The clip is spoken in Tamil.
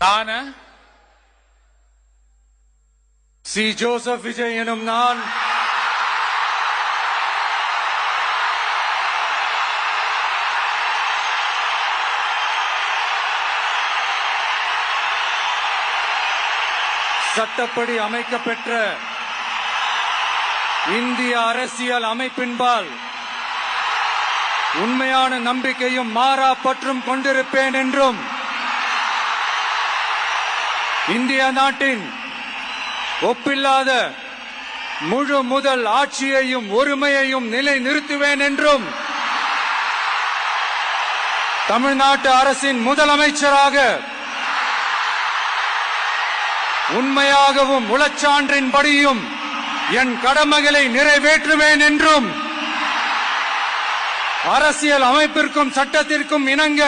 தான சி ஜோசப் விஜய் எனும் நான் சட்டப்படி அமைக்கப்பெற்ற இந்திய அரசியல் அமைப்பின்பால் உண்மையான நம்பிக்கையும் மாறா பற்றும் கொண்டிருப்பேன் என்றும் இந்திய நாட்டின் ஒப்பில்லாத முழு முதல் ஆட்சியையும் ஒருமையையும் நிலைநிறுத்துவேன் என்றும் தமிழ்நாட்டு அரசின் முதலமைச்சராக உண்மையாகவும் உளச்சான்றின்படியும் என் கடமைகளை நிறைவேற்றுவேன் என்றும் அரசியல் அமைப்பிற்கும் சட்டத்திற்கும் இணங்க